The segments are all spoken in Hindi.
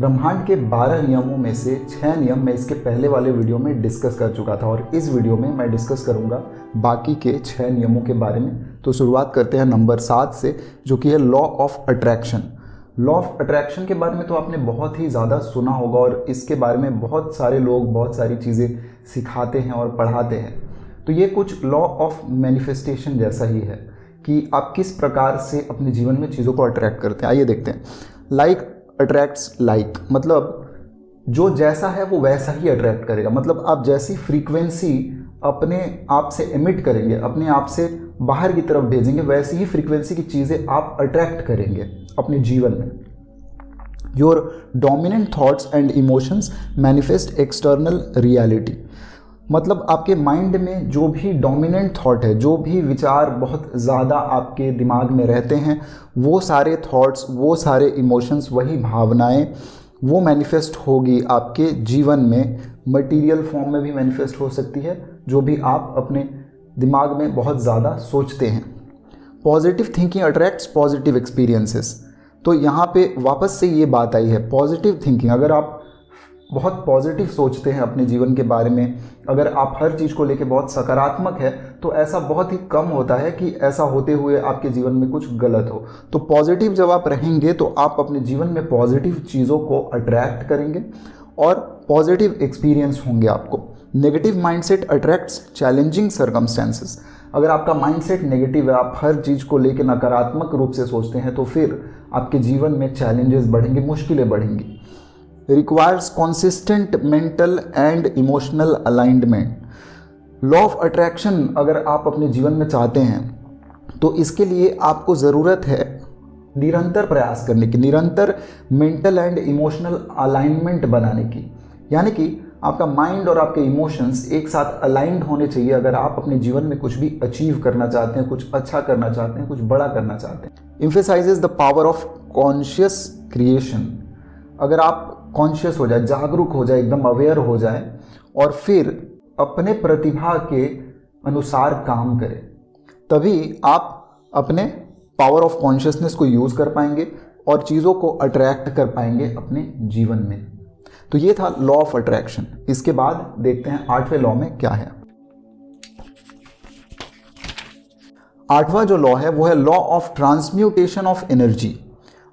ब्रह्मांड के 12 नियमों में से 6 नियम मैं इसके पहले वाले वीडियो में डिस्कस कर चुका था और इस वीडियो में मैं डिस्कस करूंगा बाकी के 6 नियमों के बारे में। तो शुरुआत करते हैं नंबर 7 से, जो कि है law of attraction. Law of attraction के बारे में तो आपने बहुत ही ज़्यादा सुना होगा और इसके बारे में बहुत सारे लोग बहुत सारी चीज़ें सिखाते हैं और पढ़ाते हैं। तो ये कुछ लॉ ऑफ मैनिफेस्टेशन जैसा ही है कि आप किस प्रकार से अपने जीवन में चीज़ों को अट्रैक्ट करते हैं। आइए देखते हैं। लाइक अट्रैक्ट्स लाइक, मतलब जो जैसा है वो वैसा ही अट्रैक्ट करेगा। मतलब आप जैसी फ्रीक्वेंसी अपने आप से एमिट करेंगे, अपने आप से बाहर की तरफ भेजेंगे, वैसी ही फ्रीक्वेंसी की चीज़ें आप अट्रैक्ट करेंगे अपने जीवन में। Your dominant thoughts and emotions manifest external reality, मतलब आपके माइंड में जो भी डोमिनेंट थॉट है, जो भी विचार बहुत ज़्यादा आपके दिमाग में रहते हैं, वो सारे थॉट्स, वो सारे इमोशंस, वही भावनाएं वो मैनिफेस्ट होगी आपके जीवन में। मटेरियल फॉर्म में भी मैनिफेस्ट हो सकती है, जो भी आप अपने दिमाग में बहुत ज़्यादा सोचते हैं। Positive thinking attracts positive experiences. तो यहाँ पे वापस से ये बात आई है, पॉजिटिव थिंकिंग। अगर आप बहुत पॉजिटिव सोचते हैं अपने जीवन के बारे में, अगर आप हर चीज़ को लेके बहुत सकारात्मक है, तो ऐसा बहुत ही कम होता है कि ऐसा होते हुए आपके जीवन में कुछ गलत हो। तो पॉजिटिव जब आप रहेंगे तो आप अपने जीवन में पॉजिटिव चीज़ों को अट्रैक्ट करेंगे और पॉजिटिव एक्सपीरियंस होंगे आपको। Negative mindset attracts challenging circumstances. अगर आपका माइंडसेट नेगेटिव है, आप हर चीज़ को लेकर नकारात्मक रूप से सोचते हैं, तो फिर आपके जीवन में चैलेंजेस बढ़ेंगे, मुश्किलें बढ़ेंगी। Requires consistent mental and emotional alignment. Law of attraction अगर आप अपने जीवन में चाहते हैं तो इसके लिए आपको ज़रूरत है निरंतर प्रयास करने की, निरंतर मेंटल एंड इमोशनल अलाइनमेंट बनाने की। यानी कि आपका माइंड और आपके इमोशंस एक साथ अलाइंड होने चाहिए अगर आप अपने जीवन में कुछ भी अचीव करना चाहते हैं, कुछ अच्छा करना चाहते हैं, कुछ बड़ा करना चाहते हैं। Emphasises the power of conscious creation. अगर आप कॉन्शियस हो जाए, जागरूक हो जाए, एकदम अवेयर हो जाए और फिर अपने प्रतिभा के अनुसार काम करें, तभी आप अपने पावर ऑफ कॉन्शियसनेस को यूज़ कर पाएंगे और चीज़ों को अट्रैक्ट कर पाएंगे अपने जीवन में। तो ये था लॉ ऑफ अट्रैक्शन। इसके बाद देखते हैं 8वें लॉ में क्या है। 8वां जो लॉ है वो है law of transmutation of energy.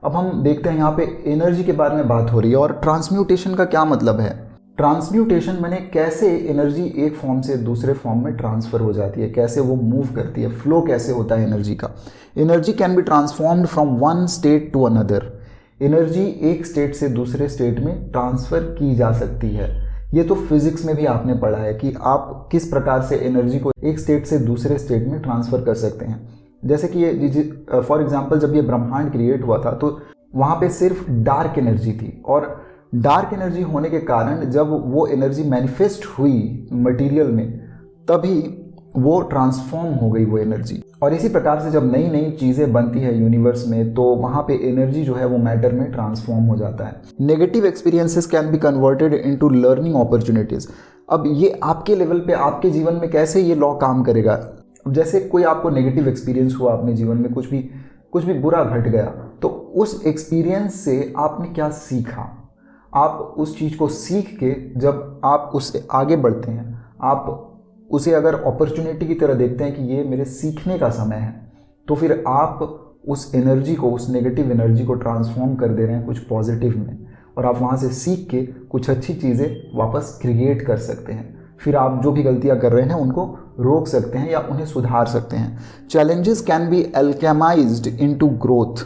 अब हम देखते हैं यहाँ पे एनर्जी के बारे में बात हो रही है और ट्रांसम्यूटेशन का क्या मतलब है। ट्रांसम्यूटेशन मैंने कैसे एनर्जी एक फॉर्म से दूसरे फॉर्म में ट्रांसफ़र हो जाती है, कैसे वो मूव करती है, फ्लो कैसे होता है एनर्जी का। Energy can be transformed from one state to another. Energy एक स्टेट से दूसरे स्टेट में ट्रांसफ़र की जा सकती है। ये तो फिजिक्स में भी आपने पढ़ा है कि आप किस प्रकार से एनर्जी को एक स्टेट से दूसरे स्टेट में ट्रांसफ़र कर सकते हैं। जैसे कि ये फॉर एग्जांपल जब ये ब्रह्मांड क्रिएट हुआ था तो वहाँ पे सिर्फ डार्क एनर्जी थी और डार्क एनर्जी होने के कारण जब वो एनर्जी मैनिफेस्ट हुई मटेरियल में, तभी वो ट्रांसफॉर्म हो गई वो एनर्जी। और इसी प्रकार से जब नई नई चीज़ें बनती है यूनिवर्स में, तो वहाँ पे एनर्जी जो है वो मैटर में ट्रांसफॉर्म हो जाता है। Negative experiences can be converted into learning opportunities. अब ये आपके लेवल पे, आपके जीवन में कैसे ये लॉ काम करेगा। जैसे कोई आपको नेगेटिव एक्सपीरियंस हुआ अपने जीवन में, कुछ भी बुरा घट गया, तो उस एक्सपीरियंस से आपने क्या सीखा। आप उस चीज़ को सीख के जब आप उससे आगे बढ़ते हैं, आप उसे अगर अपॉर्चुनिटी की तरह देखते हैं कि ये मेरे सीखने का समय है, तो फिर आप उस एनर्जी को, उस नेगेटिव एनर्जी को ट्रांसफॉर्म कर दे रहे हैं कुछ पॉजिटिव में, और आप वहाँ से सीख के कुछ अच्छी चीज़ें वापस क्रिएट कर सकते हैं। फिर आप जो भी गलतियाँ कर रहे हैं उनको रोक सकते हैं या उन्हें सुधार सकते हैं। Challenges can be alchemized into growth.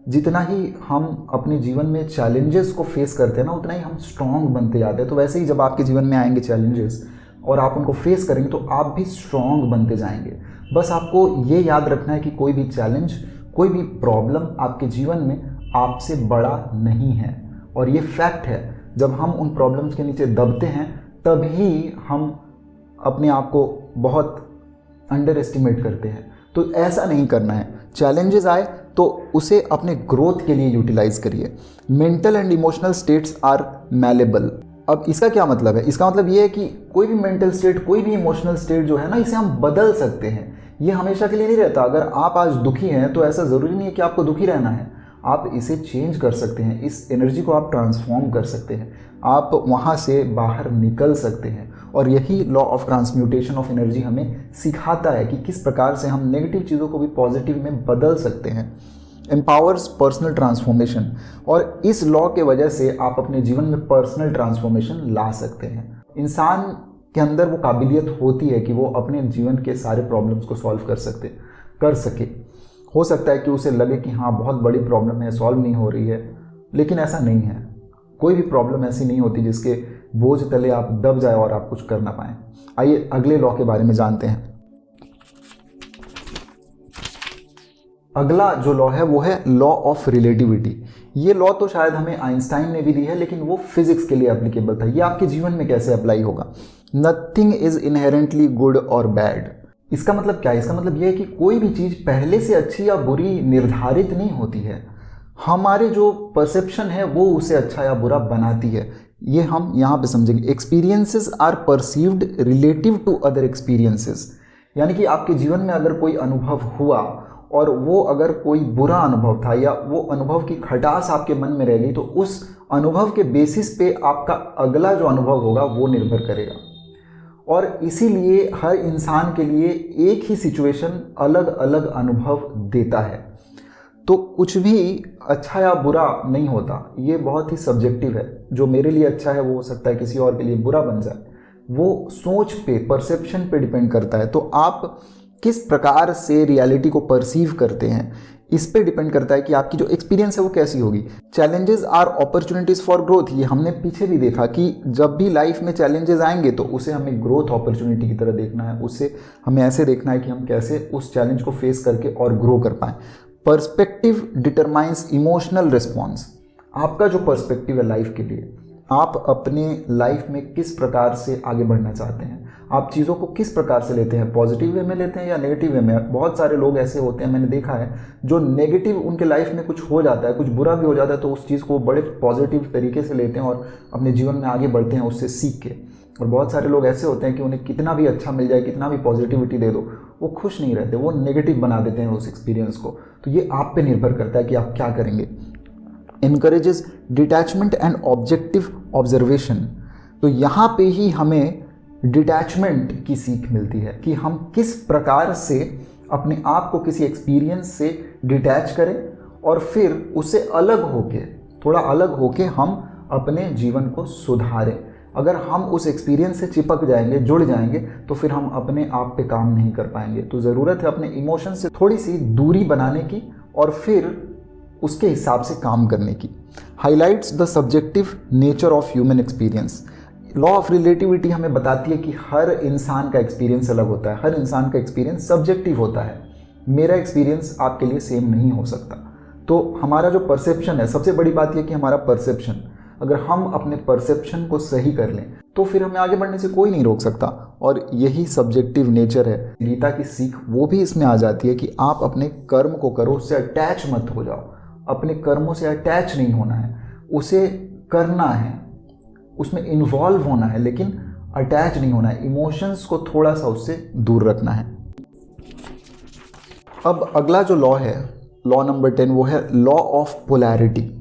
जितना ही हम अपने जीवन में चैलेंजेस को फेस करते हैं ना, उतना ही हम स्ट्रॉन्ग बनते जाते हैं। तो वैसे ही जब आपके जीवन में आएंगे चैलेंजेस और आप उनको फेस करेंगे, तो आप भी स्ट्रॉन्ग बनते जाएंगे। बस आपको ये याद रखना है कि कोई भी चैलेंज, कोई भी प्रॉब्लम आपके जीवन में आपसे बड़ा नहीं है। और ये फैक्ट है, जब हम उन प्रॉब्लम्स के नीचे दबते हैं तभी हम अपने आप को बहुत अंडर एस्टिमेट करते हैं। तो ऐसा नहीं करना है। चैलेंजेस आए तो उसे अपने ग्रोथ के लिए यूटिलाइज करिए। Mental and emotional states are malleable. अब इसका क्या मतलब है? इसका मतलब ये है कि कोई भी मेंटल स्टेट, कोई भी इमोशनल स्टेट जो है ना, इसे हम बदल सकते हैं। ये हमेशा के लिए नहीं रहता। अगर आप आज दुखी हैं तो ऐसा ज़रूरी नहीं है कि आपको दुखी रहना है। आप इसे चेंज कर सकते हैं, इस एनर्जी को आप ट्रांसफॉर्म कर सकते हैं, आप वहाँ से बाहर निकल सकते हैं। और यही law of transmutation of energy हमें सिखाता है कि किस प्रकार से हम नेगेटिव चीज़ों को भी पॉजिटिव में बदल सकते हैं। एम्पावर्स पर्सनल ट्रांसफॉर्मेशन, और इस लॉ के वजह से आप अपने जीवन में पर्सनल ट्रांसफॉर्मेशन ला सकते हैं। इंसान के अंदर वो काबिलियत होती है कि वो अपने जीवन के सारे प्रॉब्लम्स को सॉल्व कर सके। हो सकता है कि उसे लगे कि हाँ बहुत बड़ी प्रॉब्लम है, सॉल्व नहीं हो रही है, लेकिन ऐसा नहीं है। कोई भी प्रॉब्लम ऐसी नहीं होती जिसके बोझ तले आप दब जाए और आप कुछ कर ना पाएँ। आइए अगले लॉ के बारे में जानते हैं। अगला जो लॉ है वो है लॉ ऑफ रिलेटिविटी। ये लॉ तो शायद हमें आइंस्टाइन ने भी दी है, लेकिन वो फिजिक्स के लिए एप्लीकेबल था। ये आपके जीवन में कैसे अप्लाई होगा? नथिंग इज इनहेरेंटली गुड और बैड। इसका मतलब क्या है? इसका मतलब ये है कि कोई भी चीज़ पहले से अच्छी या बुरी निर्धारित नहीं होती है। हमारे जो परसेप्शन है वो उसे अच्छा या बुरा बनाती है। ये हम यहाँ पे समझेंगे। Experiences are perceived relative to other experiences, यानी कि आपके जीवन में अगर कोई अनुभव हुआ और वो अगर कोई बुरा अनुभव था या वो अनुभव की खटास आपके मन में रह गई, तो उस अनुभव के बेसिस पे आपका अगला जो अनुभव होगा वो निर्भर करेगा। और इसीलिए हर इंसान के लिए एक ही सिचुएशन अलग अलग अनुभव देता है। तो कुछ भी अच्छा या बुरा नहीं होता, ये बहुत ही सब्जेक्टिव है। जो मेरे लिए अच्छा है वो हो सकता है किसी और के लिए बुरा बन जाए। वो सोच पे, परसेप्शन पे डिपेंड करता है। तो आप किस प्रकार से रियलिटी को परसीव करते हैं, इस पे डिपेंड करता है कि आपकी जो एक्सपीरियंस है वो कैसी होगी। Challenges are opportunities for growth. ये हमने पीछे भी देखा कि जब भी लाइफ में चैलेंजेस आएंगे तो उसे हमें ग्रोथ अपॉर्चुनिटी की तरह देखना है। उससे हमें ऐसे देखना है कि हम कैसे उस चैलेंज को फेस करके और ग्रो कर पाएँ। Perspective determines emotional response. आपका जो पर्सपेक्टिव है लाइफ के लिए, आप अपने लाइफ में किस प्रकार से आगे बढ़ना चाहते हैं, आप चीज़ों को किस प्रकार से लेते हैं, पॉजिटिव वे में लेते हैं या नेगेटिव वे में। बहुत सारे लोग ऐसे होते हैं, मैंने देखा है, जो नेगेटिव उनके लाइफ में कुछ हो जाता है, कुछ बुरा भी हो जाता है, तो उस चीज़ को बड़े पॉजिटिव तरीके से लेते हैं और अपने जीवन में आगे बढ़ते हैं उससे सीख के। और बहुत सारे लोग ऐसे होते हैं कि उन्हें कितना भी अच्छा मिल जाए, कितना भी पॉजिटिविटी दे दो, वो खुश नहीं रहते, वो नेगेटिव बना देते हैं उस एक्सपीरियंस को। तो ये आप पे निर्भर करता है कि आप क्या करेंगे। encourages detachment and objective observation. तो यहाँ पे ही हमें डिटैचमेंट की सीख मिलती है कि हम किस प्रकार से अपने आप को किसी एक्सपीरियंस से डिटैच करें और फिर उससे अलग होके, थोड़ा अलग होके हम अपने जीवन को सुधारें। अगर हम उस एक्सपीरियंस से चिपक जाएंगे, जुड़ जाएंगे, तो फिर हम अपने आप पे काम नहीं कर पाएंगे। तो ज़रूरत है अपने इमोशन से थोड़ी सी दूरी बनाने की और फिर उसके हिसाब से काम करने की। Highlights the subjective nature of human experience. Law of relativity हमें बताती है कि हर इंसान का एक्सपीरियंस अलग होता है, हर इंसान का एक्सपीरियंस सब्जेक्टिव होता है। मेरा एक्सपीरियंस आपके लिए सेम नहीं हो सकता। तो हमारा जो परसेप्शन है, सबसे बड़ी बात यह कि हमारा परसेप्शन, अगर हम अपने परसेप्शन को सही कर लें तो फिर हमें आगे बढ़ने से कोई नहीं रोक सकता। और यही सब्जेक्टिव नेचर है। गीता की सीख वो भी इसमें आ जाती है कि आप अपने कर्म को करो, उससे अटैच मत हो जाओ। अपने कर्मों से अटैच नहीं होना है, उसे करना है, उसमें इन्वॉल्व होना है, लेकिन अटैच नहीं होना है। इमोशंस को थोड़ा सा उससे दूर रखना है। अब अगला जो लॉ है, लॉ नंबर 10, वो है लॉ ऑफ पोलैरिटी।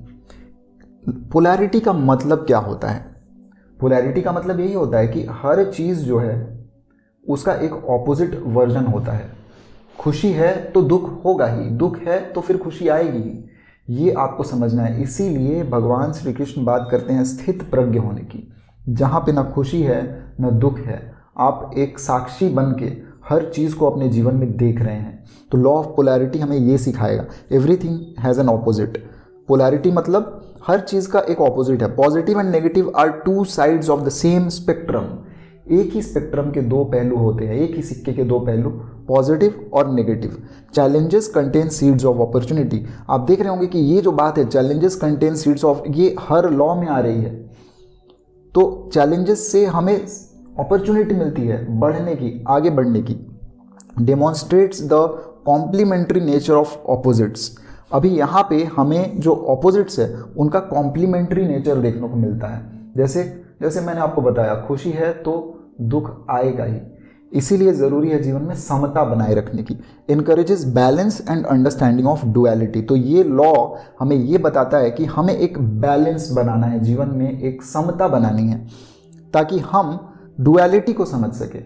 पोलैरिटी का मतलब क्या होता है? पोलैरिटी का मतलब यही होता है कि हर चीज़ जो है उसका एक ऑपोजिट वर्जन होता है। खुशी है तो दुख होगा ही, दुख है तो फिर खुशी आएगी ही। ये आपको समझना है। इसीलिए भगवान श्री कृष्ण बात करते हैं स्थित प्रज्ञ होने की। जहाँ पे ना खुशी है ना दुख है, आप एक साक्षी बन के हर चीज़ को अपने जीवन में देख रहे हैं। तो लॉ ऑफ पोलैरिटी हमें ये सिखाएगा। Everything has an opposite. Polarity मतलब हर चीज़ का एक ऑपोजिट है। Positive and negative are two sides of the same spectrum. एक ही स्पेक्ट्रम के दो पहलू होते हैं, एक ही सिक्के के दो पहलू, पॉजिटिव और negative. Challenges contain seeds of opportunity. आप देख रहे होंगे कि ये जो बात है, चैलेंजेस कंटेन सीड्स ऑफ, ये हर लॉ में आ रही है। तो चैलेंजेस से हमें अपॉर्चुनिटी मिलती है बढ़ने की, आगे बढ़ने की। Demonstrates the complementary nature of opposites. अभी यहाँ पे हमें जो ऑपोजिट्स है उनका कॉम्प्लीमेंट्री नेचर देखने को मिलता है। जैसे मैंने आपको बताया, खुशी है तो दुख आएगा ही। इसीलिए ज़रूरी है जीवन में समता बनाए रखने की। Encourages balance and understanding of duality. तो ये लॉ हमें ये बताता है कि हमें एक बैलेंस बनाना है, जीवन में एक समता बनानी है, ताकि हम डुअलिटी को समझ सके।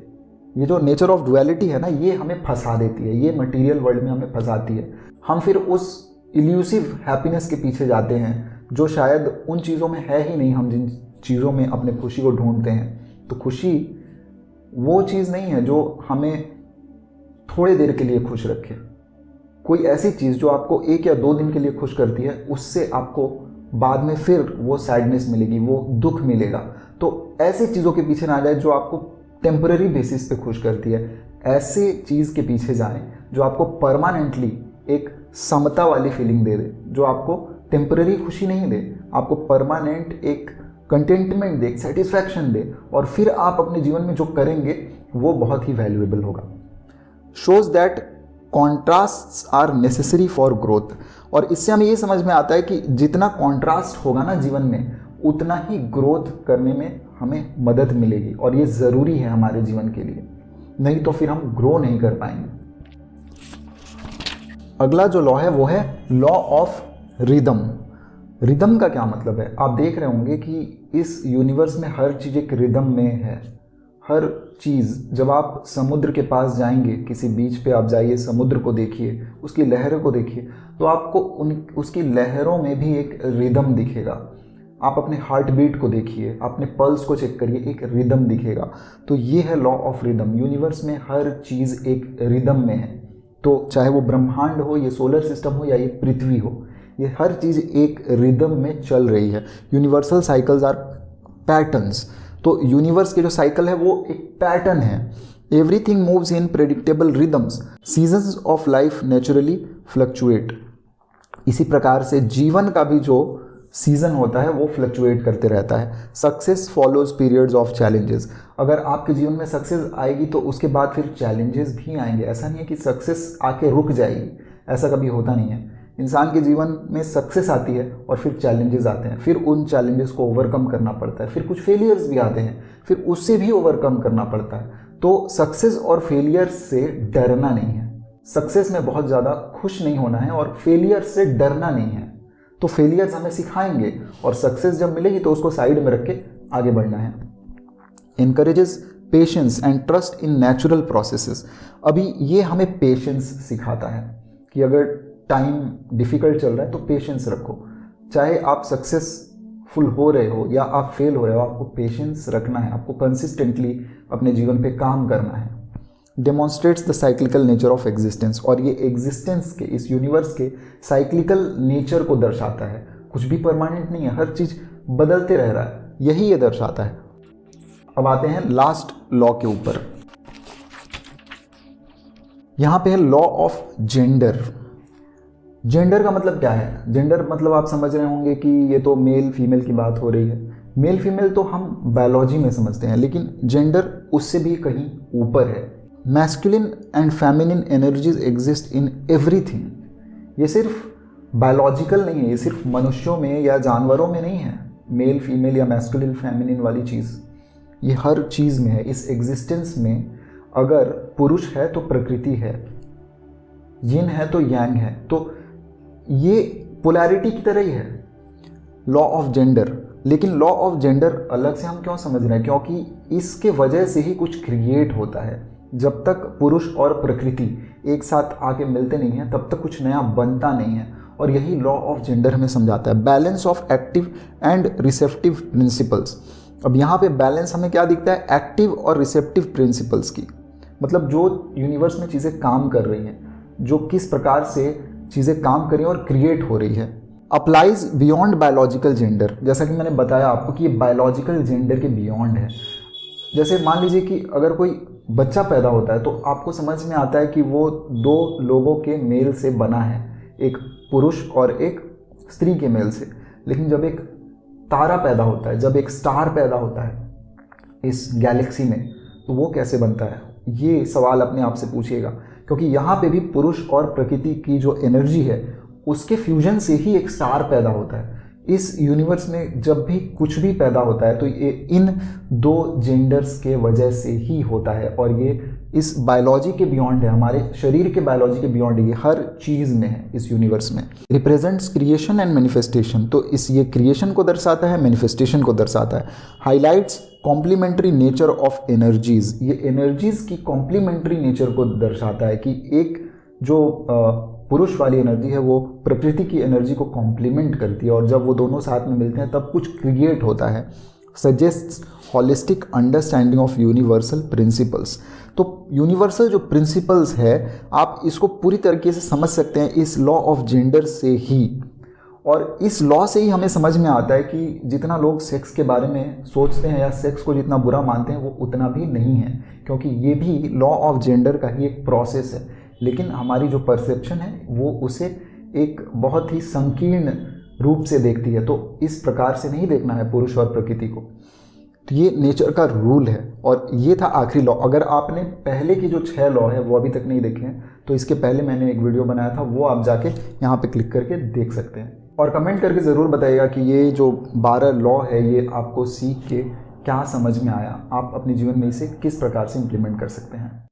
ये जो नेचर ऑफ डुअलिटी है ना, ये हमें फंसा देती है, ये मटेरियल वर्ल्ड में हमें फंसाती है। हम फिर उस इल्यूसिव हैप्पीनेस के पीछे जाते हैं जो शायद उन चीज़ों में है ही नहीं। हम जिन चीज़ों में अपने खुशी को ढूंढते हैं, तो खुशी वो चीज़ नहीं है जो हमें थोड़ी देर के लिए खुश रखे। कोई ऐसी चीज़ जो आपको 1 या 2 दिन के लिए खुश करती है, उससे आपको बाद में फिर वो सैडनेस मिलेगी, वो दुख मिलेगा। तो ऐसी चीज़ों के पीछे ना जाए जो आपको टेम्पररी बेसिस पे खुश करती है। ऐसे चीज़ के पीछे जाएं जो आपको परमानेंटली एक समता वाली फीलिंग दे दे, जो आपको टेम्पररी खुशी नहीं दे, आपको परमानेंट एक कंटेंटमेंट दे, सेटिस्फैक्शन दे, और फिर आप अपने जीवन में जो करेंगे वो बहुत ही वैल्यूएबल होगा। Shows that contrasts are necessary for growth. और इससे हमें ये समझ में आता है कि जितना कॉन्ट्रास्ट होगा ना जीवन में, उतना ही ग्रोथ करने में हमें मदद मिलेगी, और ये ज़रूरी है हमारे जीवन के लिए, नहीं तो फिर हम ग्रो नहीं कर पाएंगे। अगला जो लॉ है वो है लॉ ऑफ रिदम। रिदम का क्या मतलब है? आप देख रहे होंगे कि इस यूनिवर्स में हर चीज़ एक रिदम में है। हर चीज़, जब आप समुद्र के पास जाएंगे, किसी बीच पे आप जाइए, समुद्र को देखिए, उसकी लहरों को देखिए, तो आपको उसकी लहरों में भी एक रिदम दिखेगा। आप अपने हार्ट बीट को देखिए, अपने पल्स को चेक करिए, एक रिदम दिखेगा। तो ये है लॉ ऑफ रिदम। यूनिवर्स में हर चीज़ एक रिदम में है। तो चाहे वो ब्रह्मांड हो, ये सोलर सिस्टम हो, या ये पृथ्वी हो, ये हर चीज़ एक रिदम में चल रही है। Universal cycles are patterns. तो यूनिवर्स के जो साइकिल है वो एक पैटर्न है। Everything moves in predictable rhythms. Seasons of life naturally fluctuate. इसी प्रकार से जीवन का भी जो सीज़न होता है वो फ्लक्चुएट करते रहता है। Success follows periods of challenges. अगर आपके जीवन में सक्सेस आएगी तो उसके बाद फिर चैलेंजेस भी आएंगे। ऐसा नहीं है कि सक्सेस आके रुक जाएगी, ऐसा कभी होता नहीं है। इंसान के जीवन में सक्सेस आती है और फिर चैलेंजेस आते हैं, फिर उन चैलेंजेस को ओवरकम करना पड़ता है, फिर कुछ फेलियर्स भी आते हैं, फिर उससे भी ओवरकम करना पड़ता है। तो सक्सेस और फेलियर्स से डरना नहीं है, सक्सेस में बहुत ज़्यादा खुश नहीं होना है, और फेलियर से डरना नहीं है। तो फेलियर्स हमें सिखाएंगे, और सक्सेस जब मिलेगी तो उसको साइड में रख के आगे बढ़ना है। Encourages patience and trust in natural processes. अभी ये हमें पेशेंस सिखाता है कि अगर टाइम डिफ़िकल्ट चल रहा है तो पेशेंस रखो। चाहे आप सक्सेसफुल हो रहे हो या आप फेल हो रहे हो, आपको पेशेंस रखना है, आपको कंसिस्टेंटली अपने जीवन पे काम करना है। Demonstrates the cyclical nature of existence. और ये एग्जिस्टेंस के, इस यूनिवर्स के साइक्लिकल नेचर को दर्शाता है। कुछ भी परमानेंट नहीं है, हर चीज़ बदलते रह रहा है, यही ये दर्शाता है। अब आते हैं लास्ट लॉ के ऊपर। यहाँ पे है लॉ ऑफ जेंडर। जेंडर का मतलब क्या है? जेंडर मतलब आप समझ रहे होंगे कि ये तो मेल फीमेल की बात हो रही है। मेल फीमेल तो हम बायोलॉजी में समझते हैं, लेकिन जेंडर उससे भी कहीं ऊपर है। Masculine and feminine energies exist in everything. ये सिर्फ बायोलॉजिकल नहीं है, ये सिर्फ मनुष्यों में या जानवरों में नहीं है। मेल फीमेल या मैस्कुलिन फेमिनिन वाली चीज़ ये हर चीज़ में है। इस एग्जिस्टेंस में अगर पुरुष है तो प्रकृति है, यिन है तो यांग है। तो ये पोलैरिटी की तरह ही है लॉ ऑफ जेंडर। लेकिन लॉ ऑफ जेंडर अलग से हम क्यों समझ रहे हैं? क्योंकि इसके वजह से ही कुछ क्रिएट होता है। जब तक पुरुष और प्रकृति एक साथ आके मिलते नहीं हैं, तब तक कुछ नया बनता नहीं है। और यही लॉ ऑफ जेंडर हमें समझाता है। Balance of active and receptive principles. अब यहाँ पे बैलेंस हमें क्या दिखता है? एक्टिव और रिसेप्टिव प्रिंसिपल्स की। मतलब जो यूनिवर्स में चीज़ें काम कर रही हैं, जो किस प्रकार से चीज़ें काम कर रही हैं और क्रिएट हो रही है। Applies beyond biological gender. जैसा कि मैंने बताया आपको कि ये बायोलॉजिकल जेंडर के बियॉन्ड है। जैसे मान लीजिए कि अगर कोई बच्चा पैदा होता है तो आपको समझ में आता है कि वो 2 लोगों के मेल से बना है, एक पुरुष और एक स्त्री के मेल से। लेकिन जब एक तारा पैदा होता है, जब एक स्टार पैदा होता है इस गैलेक्सी में, तो वो कैसे बनता है? ये सवाल अपने आप से पूछिएगा, क्योंकि यहाँ पे भी पुरुष और प्रकृति की जो एनर्जी है उसके फ्यूजन से ही एक स्टार पैदा होता है। इस यूनिवर्स में जब भी कुछ भी पैदा होता है तो ये इन दो जेंडर्स के वजह से ही होता है, और ये इस बायोलॉजी के बियॉन्ड है, हमारे शरीर के बायोलॉजी के बियॉन्ड है, ये हर चीज़ में है इस यूनिवर्स में। रिप्रेजेंट्स क्रिएशन एंड मैनिफेस्टेशन, तो इस ये क्रिएशन को दर्शाता है, मैनिफेस्टेशन को दर्शाता है। Highlights complementary nature of energies, ये एनर्जीज की कॉम्प्लीमेंट्री नेचर को दर्शाता है कि एक जो पुरुष वाली एनर्जी है वो प्रकृति की एनर्जी को कॉम्प्लीमेंट करती है, और जब वो दोनों साथ में मिलते हैं तब कुछ क्रिएट होता है। Suggests holistic understanding of universal principles, तो यूनिवर्सल जो प्रिंसिपल्स है आप इसको पूरी तरीके से समझ सकते हैं इस लॉ ऑफ जेंडर से ही, और इस लॉ से ही हमें समझ में आता है कि जितना लोग सेक्स के बारे में सोचते हैं या सेक्स को जितना बुरा मानते हैं वो उतना भी नहीं है, क्योंकि ये भी लॉ ऑफ जेंडर का ही एक प्रोसेस है, लेकिन हमारी जो परसेप्शन है वो उसे एक बहुत ही संकीर्ण रूप से देखती है। तो इस प्रकार से नहीं देखना है पुरुष और प्रकृति को, तो ये नेचर का रूल है। और ये था आखिरी लॉ। अगर आपने पहले की जो 6 लॉ है वो अभी तक नहीं देखे हैं तो इसके पहले मैंने एक वीडियो बनाया था, वो आप जाके यहाँ पे क्लिक करके देख सकते हैं। और कमेंट करके ज़रूर बताइएगा कि ये जो 12 लॉ है ये आपको सीख के क्या समझ में आया, आप अपने जीवन में इसे किस प्रकार से इम्प्लीमेंट कर सकते हैं।